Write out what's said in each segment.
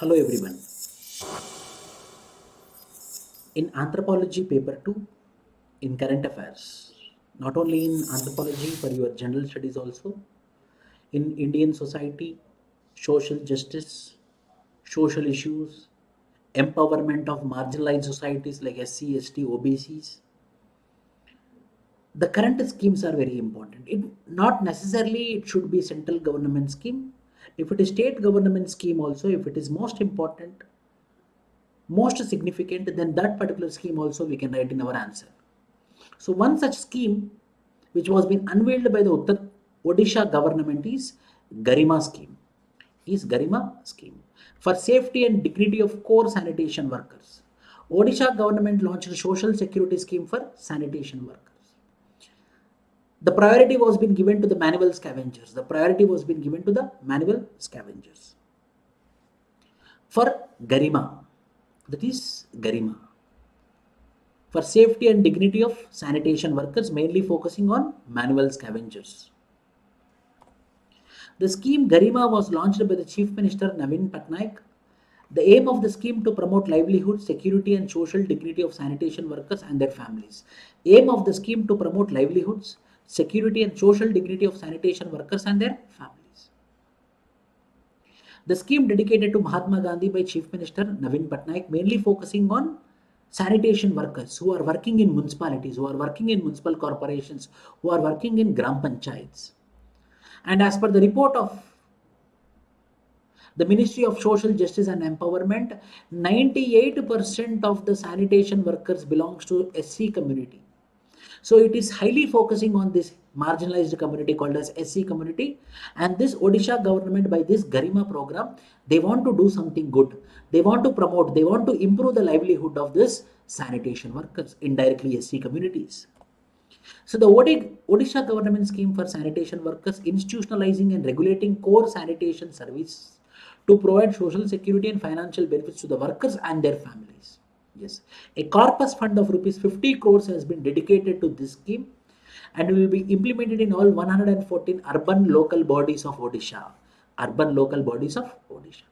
Hello everyone. In anthropology paper 2 in current affairs, not only in anthropology for your general studies also, in Indian society, social justice, social issues, empowerment of marginalized societies like SC, ST, OBCs, the current schemes are very important. It not necessarily it should be central government scheme. If it is state government scheme also, if it is most important, most significant, then that particular scheme also we can write in our answer. So one such scheme which was been unveiled by the Odisha government is Garima scheme. Is Garima scheme for safety and dignity of core sanitation workers. Odisha government launched a social security scheme for sanitation workers. The priority was been given to the manual scavengers. The priority was been given to the manual scavengers. For Garima, that is Garima, for safety and dignity of sanitation workers, mainly focusing on manual scavengers. The scheme Garima was launched by the Chief Minister Navin Patnaik. The aim of the scheme to promote livelihood, security and social dignity of sanitation workers and their families. Aim of the scheme to promote livelihoods, security and social dignity of sanitation workers and their families. The scheme dedicated to Mahatma Gandhi by Chief Minister Navin Patnaik, mainly focusing on sanitation workers who are working in municipalities, who are working in municipal corporations, who are working in Gram Panchayats. And as per the report of the Ministry of Social Justice and Empowerment, 98% of the sanitation workers belongs to SC community. So it is highly focusing on this marginalized community called as SC community. And this Odisha government by this Garima program, they want to do something good. They want to promote, they want to improve the livelihood of this sanitation workers, indirectly SC communities. So the Odisha government scheme for sanitation workers institutionalizing and regulating core sanitation service to provide social security and financial benefits to the workers and their families. Yes, a corpus fund of rupees 50 crores has been dedicated to this scheme and will be implemented in all 114 urban local bodies of Odisha. Urban local bodies of Odisha,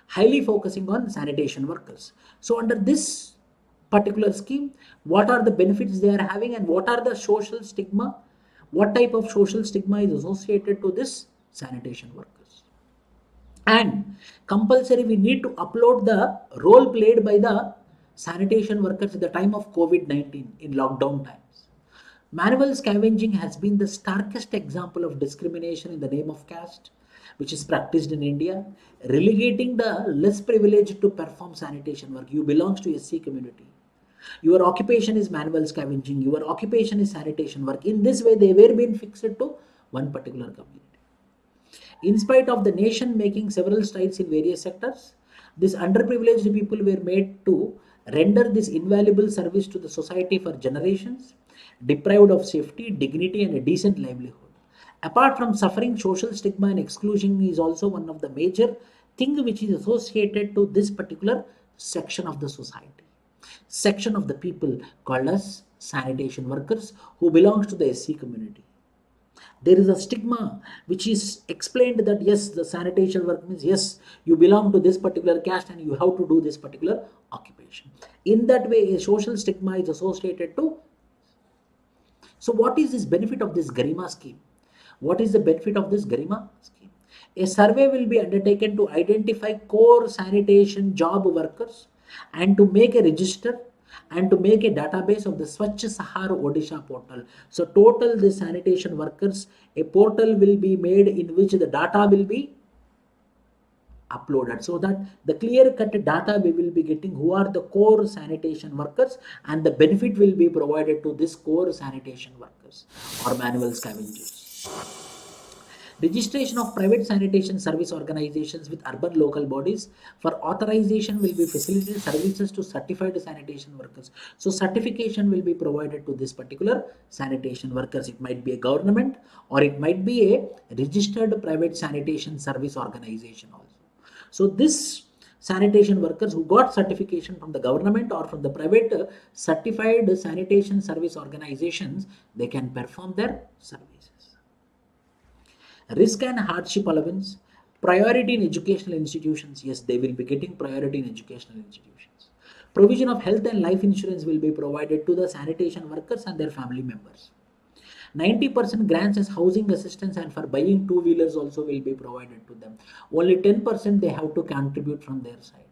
highly focusing on sanitation workers. So under this particular scheme, what are the benefits they are having and what are the social stigma? What type of social stigma is associated to this sanitation workers? And compulsory, we need to upload the role played by the sanitation workers at the time of COVID-19 in lockdown times. Manual scavenging has been the starkest example of discrimination in the name of caste, which is practiced in India, relegating the less privileged to perform sanitation work. You belongs to SC community. Your occupation is manual scavenging. Your occupation is sanitation work. In this way, they were being fixed to one particular community. In spite of the nation making several strides in various sectors, these underprivileged people were made to render this invaluable service to the society for generations, deprived of safety, dignity, and a decent livelihood. Apart from suffering, social stigma and exclusion is also one of the major thing which is associated to this particular section of the society, section of the people called as sanitation workers who belongs to the SC community. There is a stigma which is explained that yes, the sanitation work means yes, you belong to this particular caste and you have to do this particular occupation. In that way, a social stigma is associated to. So what is this benefit of this Garima scheme? What is the benefit of this Garima scheme? A survey will be undertaken to identify core sanitation job workers and to make a register and to make a database of the Swachh Sahar Odisha portal. So total the sanitation workers, a portal will be made in which the data will be uploaded, so that the clear cut data we will be getting who are the core sanitation workers and the benefit will be provided to this core sanitation workers or manual scavengers. Registration of private sanitation service organizations with urban local bodies for authorization will be facilitated services to certified sanitation workers. So certification will be provided to this particular sanitation workers. It might be a government or it might be a registered private sanitation service organization also. So this sanitation workers who got certification from the government or from the private certified sanitation service organizations, they can perform their services. Risk and hardship allowance, Priority in educational institutions, yes, they will be getting priority in educational institutions. Provision of health and life insurance will be provided to the sanitation workers and their family members. 90% grants as housing assistance, and for buying two wheelers also will be provided to them. Only 10% they have to contribute from their side.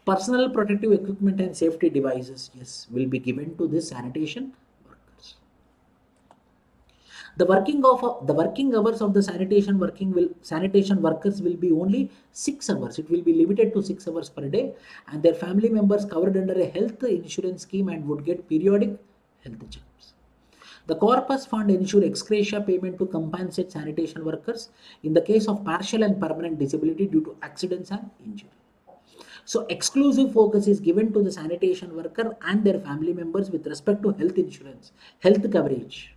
Personal protective equipment and safety devices, yes, will be given to this sanitation workers. The working hours of the sanitation workers will be only 6 hours. It will be limited to 6 hours per day, and their family members covered under a health insurance scheme and would get periodic health checkups. The corpus fund ensure ex gratia payment to compensate sanitation workers in the case of partial and permanent disability due to accidents and injury. So exclusive focus is given to the sanitation worker and their family members with respect to health insurance, health coverage.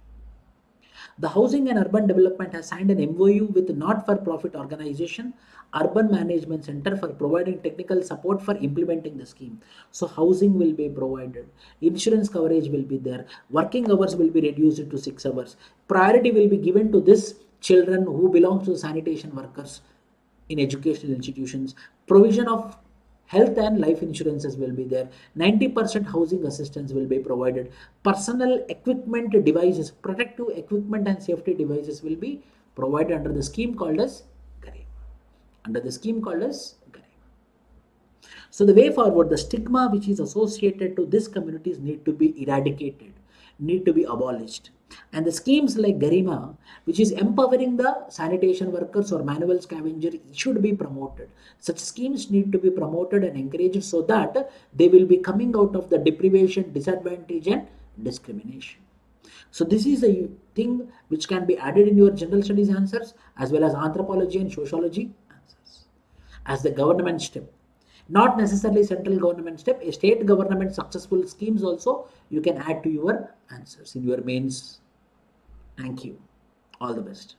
The Housing and Urban Development has signed an MOU with not-for-profit organization Urban Management Center for providing technical support for implementing the scheme. So housing will be provided, insurance coverage will be there, working hours will be reduced to 6 hours. Priority will be given to this children who belong to sanitation workers in educational institutions. Provision of health and life insurances will be there. 90% housing assistance will be provided. Personal equipment devices, protective equipment and safety devices will be provided under the scheme called as Garib. Under the scheme called as Garib. So the way forward, the stigma which is associated to these communities need to be eradicated, need to be abolished. And the schemes like Garima, which is empowering the sanitation workers or manual scavenger, should be promoted. Such schemes need to be promoted and encouraged so that they will be coming out of the deprivation, disadvantage and discrimination. So this is a thing which can be added in your general studies answers as well as anthropology and sociology answers as the government step. Not necessarily central government step, a state government successful schemes also you can add to your answers in your mains. Thank you. All the best.